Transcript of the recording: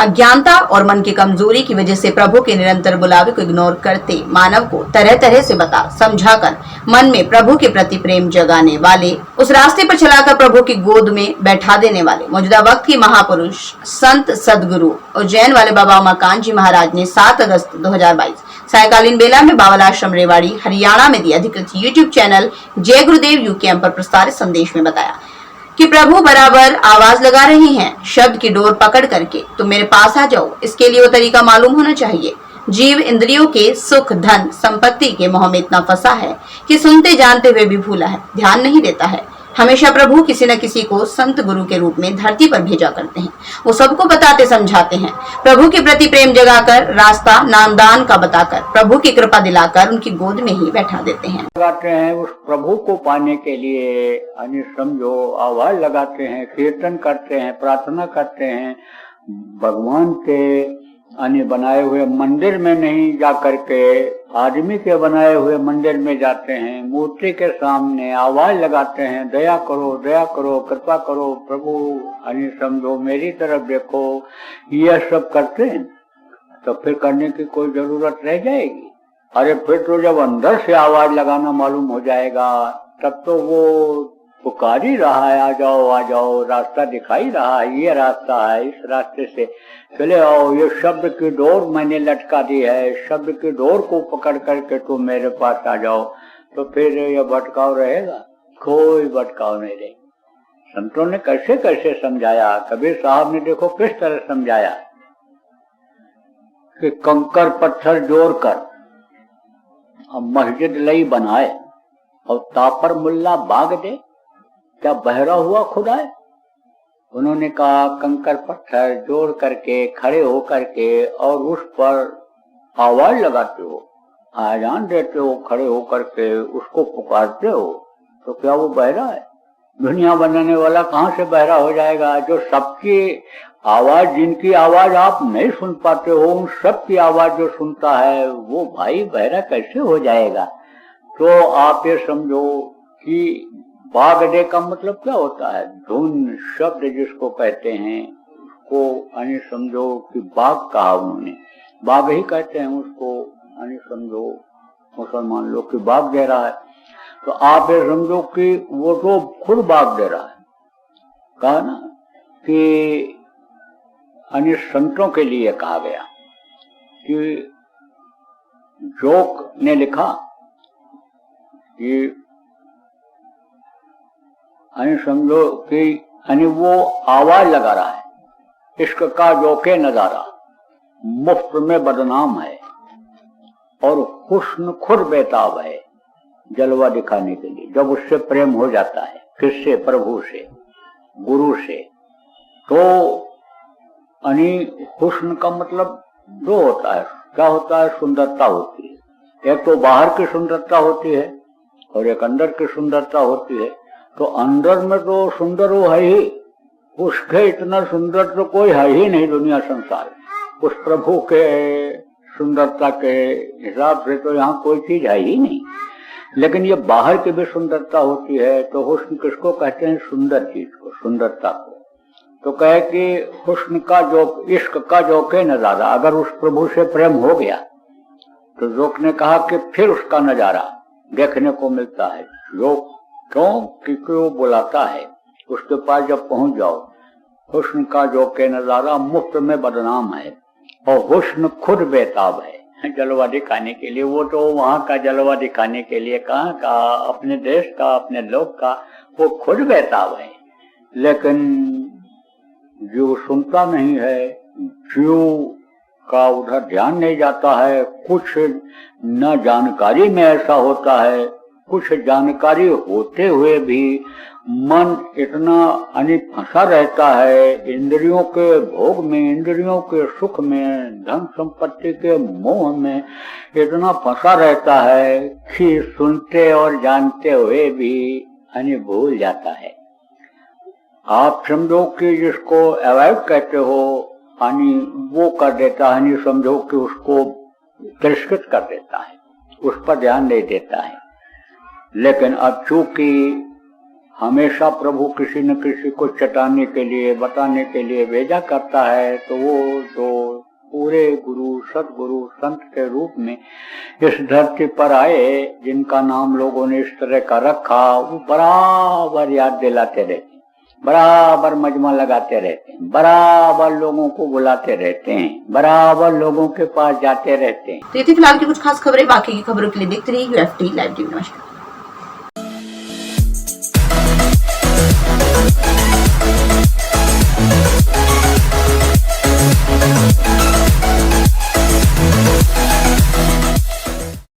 अज्ञानता और मन की कमजोरी की वजह से प्रभु के निरंतर बुलावे को इग्नोर करते मानव को तरह तरह से बता समझाकर मन में प्रभु के प्रति प्रेम जगाने वाले, उस रास्ते पर चलाकर प्रभु की गोद में बैठा देने वाले मौजूदा वक्त की महापुरुष संत सदगुरु उज्जैन वाले बाबा उमाकांत जी महाराज ने 7 अगस्त 2022 सायकालीन बेला में बावल आश्रम रेवाड़ी हरियाणा में दिए अधिकृत यूट्यूब चैनल जय गुरुदेव यूकेएम पर प्रसारित संदेश में बताया कि प्रभु बराबर आवाज लगा रहे हैं शब्द की डोर पकड़ करके, तुम मेरे पास आ जाओ। इसके लिए वो तरीका मालूम होना चाहिए। जीव इंद्रियों के सुख धन संपत्ति के मोह में इतना फंसा है कि सुनते जानते हुए भी भूला है, ध्यान नहीं देता है। हमेशा प्रभु किसी न किसी को संत गुरु के रूप में धरती पर भेजा करते हैं। वो सबको बताते समझाते हैं, प्रभु के प्रति प्रेम जगाकर, रास्ता नामदान का बताकर, प्रभु की कृपा दिलाकर उनकी गोद में ही बैठा देते हैं। लगाते हैं उस प्रभु को पाने के लिए, समझो आवाज लगाते हैं, कीर्तन करते हैं, प्रार्थना करते हैं। भगवान के बनाए हुए मंदिर में नहीं जा करके आदमी के बनाए हुए मंदिर में जाते हैं, मूर्ति के सामने आवाज लगाते हैं, दया करो कृपा करो प्रभु, समझो मेरी तरफ देखो। यह सब करते हैं तो फिर करने की कोई जरूरत रह जाएगी? अरे फिर तो जब अंदर से आवाज लगाना मालूम हो जाएगा तब तो वो पुकार ही रहा है, आ जाओ, रास्ता दिखाई रहा है, ये रास्ता है, इस रास्ते से चले आओ। ये शब्द की डोर मैंने लटका दी है, शब्द की डोर को पकड़ करके तुम मेरे पास आ जाओ। तो फिर ये भटकाव रहेगा? कोई भटकाव नहीं रहेगा। संतों ने कैसे कैसे समझाया, कबीर साहब ने देखो किस तरह समझाया कि कंकर पत्थर जोड़कर मस्जिद लई बनाए और तापर मुल्ला बाग दे, क्या बहरा हुआ खुदा है? उन्होंने कहा कंकर पत्थर जोड़ करके खड़े हो करके और उस पर आवाज लगाते हो, आजान देते हो, खड़े हो करके उसको पुकारते हो, तो क्या वो बहरा है? दुनिया बनाने वाला कहाँ से बहरा हो जाएगा? जो सबकी आवाज, जिनकी आवाज आप नहीं सुन पाते हो, उन सब की आवाज जो सुनता है वो भाई बहरा कैसे हो जाएगा? तो आप ये समझो कि बाग दे का मतलब क्या होता है? धुन शब्द जिसको कहते हैं उसको समझो कि बाग कहा उन्होंने, बाग ही कहते हैं उसको। समझो मुसलमान लोग की बाग दे रहा है, तो आप ये समझो कि वो तो खुद बाग दे रहा है। कहा ना कि संतों के लिए कहा गया कि जोक ने लिखा कि समझो कि वो आवाज लगा रहा है, इश्क का जोके नजारा मुफ्त में बदनाम है और हुस्न खुद बेताब है जलवा दिखाने के लिए। जब उससे प्रेम हो जाता है, किससे? प्रभु से, गुरु से। तो हुस्न का मतलब दो होता है। क्या होता है? सुंदरता होती है। एक तो बाहर की सुंदरता होती है और एक अंदर की सुंदरता होती है। तो अंदर में तो सुंदर वो है ही, उसके इतना सुंदर तो कोई है ही नहीं दुनिया संसार। उस प्रभु के सुंदरता के हिसाब से तो यहाँ कोई चीज है ही नहीं। लेकिन ये बाहर की भी सुंदरता होती है। तो हुस्न किसको कहते हैं? सुंदर चीज को, सुंदरता को। तो कहे कि हुस्न का जो, इश्क का जोके नजारा, अगर उस प्रभु से प्रेम हो गया तो जोक ने कहा कि फिर उसका नजारा देखने को मिलता है। जोक क्यों? क्योंकि वो बुलाता है, उसके पास जब पहुंच जाओ, हुस्न का जोके नजारा मुफ्त में बदनाम है और हुस्न खुद बेताब है जलवा दिखाने के लिए। वो तो वहां का जलवा दिखाने के लिए, कहाँ का? अपने देश का, अपने लोग का, वो खुद बेताब है। लेकिन जो सुनता नहीं है, जीव का उधर ध्यान नहीं जाता है। कुछ न जानकारी में ऐसा होता है, कुछ जानकारी होते हुए भी मन इतना फंसा रहता है इंद्रियों के भोग में, इंद्रियों के सुख में, धन संपत्ति के मोह में इतना फंसा रहता है कि सुनते और जानते हुए भी भूल जाता है। आप समझो कि जिसको अवॉइड कहते हो, वो कर देता है, समझो कि उसको तिरस्कृत कर देता है, उस पर ध्यान नहीं देता है। लेकिन अब चूंकि हमेशा प्रभु किसी न किसी को चटाने के लिए, बताने के लिए भेजा करता है। तो वो जो पूरे गुरु, सदगुरु, संत के रूप में इस धरती पर आए, जिनका नाम लोगों ने इस तरह का रखा, वो बराबर याद दिलाते रहते, बराबर मजमा लगाते रहते हैं, बराबर लोगों को बुलाते रहते हैं, बराबर लोगों के पास जाते रहते हैं। तो ये थी फिलहाल की कुछ खास खबरें। बाकी की खबरों के लिए देखते रहिए UFT लाइव टीवी। नमस्कार।